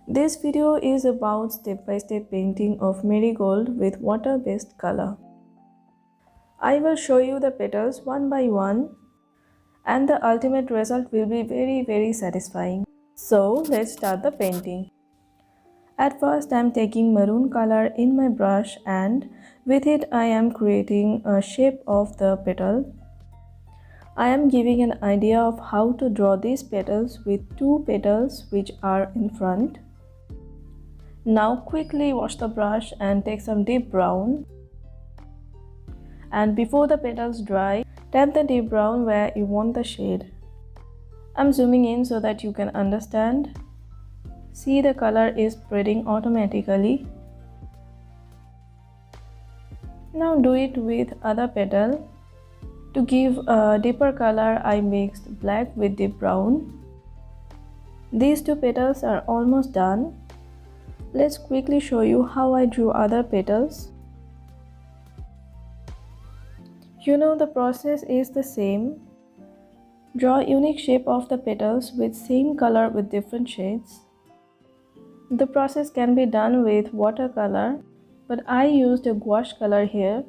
This video is about step-by-step painting of marigold with water-based color. I will show you the petals one by one and the ultimate result will be very satisfying. So let's start the painting. At first I am taking maroon color in my brush and with it I am creating a shape of the petal. I am giving an idea of how to draw these petals with two petals which are in front. Now quickly wash the brush and take some deep brown. And before the petals dry, tap the deep brown where you want the shade. I'm zooming in so that you can understand. See, the color is spreading automatically. Now do it with other petal. To give a deeper color, I mixed black with deep brown. These two petals are almost done. Let's quickly show you how I drew other petals. You know the process is the same. Draw unique shape of the petals with same color with different shades. The process can be done with watercolor, but I used a gouache color here.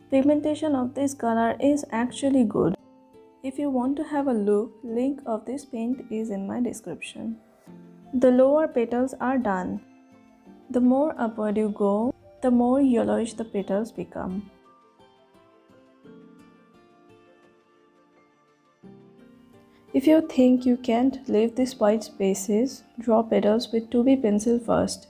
Pigmentation of this color is actually good. If you want to have a look, link of this paint is in my description. The lower petals are done. The more upward you go, the more yellowish the petals become. If you think you can't leave these white spaces, draw petals with 2B pencil first.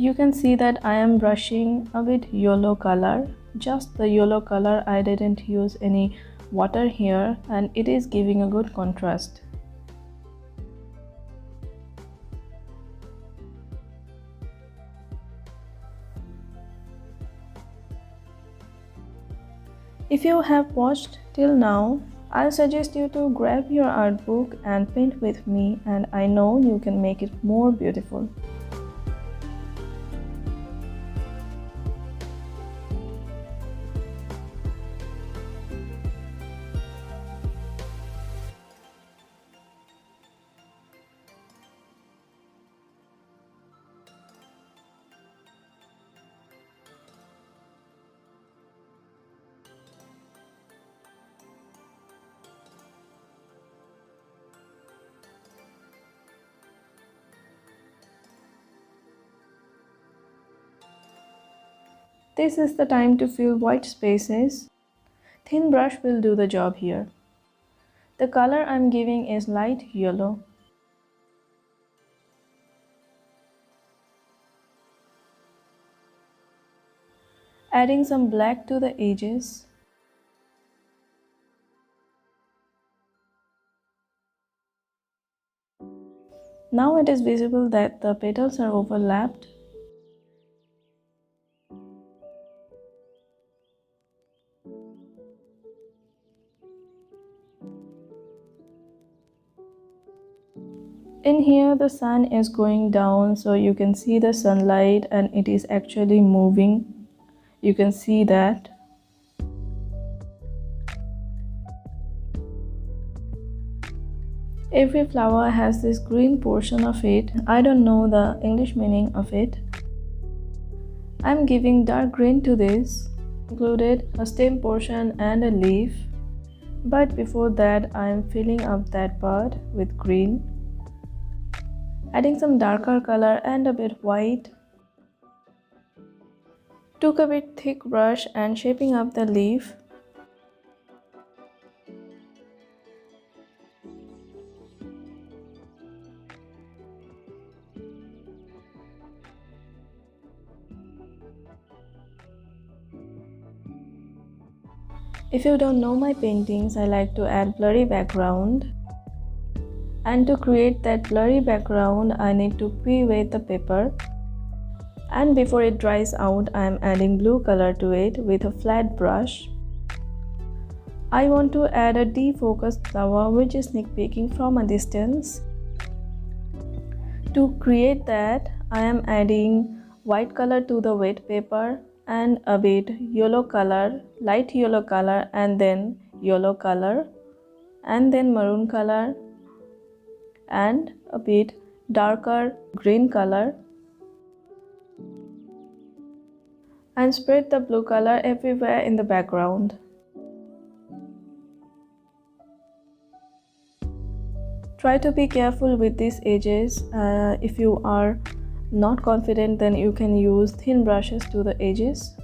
You can see that I am brushing a bit yellow color, just the yellow color. I didn't use any water here and it is giving a good contrast. If you have watched till now, I'll suggest you to grab your art book and paint with me, and I know you can make it more beautiful. This is the time to fill white spaces. Thin brush will do the job here. The color I'm giving is light yellow. Adding some black to the edges. Now it is visible that the petals are overlapped. In here the sun is going down, so you can see the sunlight and it is actually moving. You can see that. Every flower has this green portion of it. I don't know the English meaning of it. I'm giving dark green to this. Included a stem portion and a leaf. But before that, I'm filling up that part with green. Adding some darker color and a bit white. Took a bit thick brush and shaping up the leaf. If you don't know my paintings, I like to add blurry background. And to create that blurry background, I need to pre-wet the paper. And before it dries out, I am adding blue color to it with a flat brush. I want to add a defocused flower which is sneak peeking from a distance. To create that, I am adding white color to the wet paper and a bit yellow color, light yellow color, and then yellow color, and then maroon color, and a bit darker green color, and spread the blue color everywhere in the background. Try to be careful with these edges. If you are not confident, then you can use thin brushes to the edges.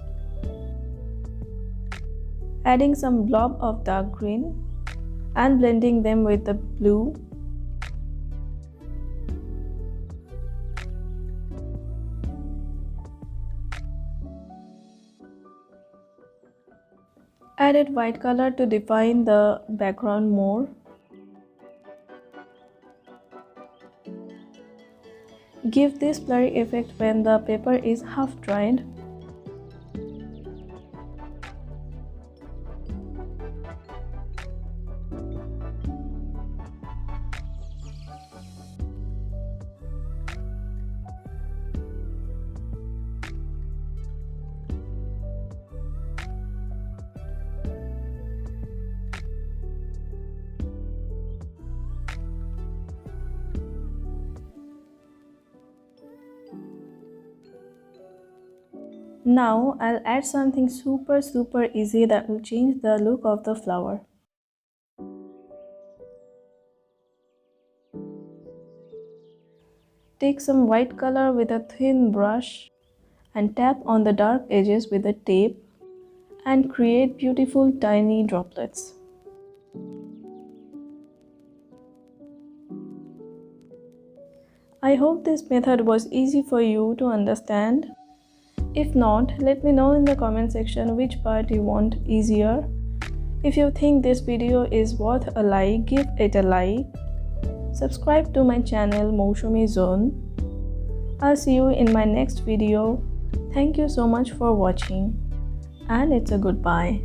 Adding some blob of dark green and blending them with the blue. Added white color to define the background more. Give this blurry effect when the paper is half dried. Now I'll add something super easy that will change the look of the flower. Take some white color with a thin brush and tap on the dark edges with a tape and create beautiful tiny droplets. I hope this method was easy for you to understand. If not, let me know in the comment section which part you want easier. If you think this video is worth a like, give it a like. Subscribe to my channel Mousumi Zone. I'll see you in my next video. Thank you so much for watching, and it's a goodbye.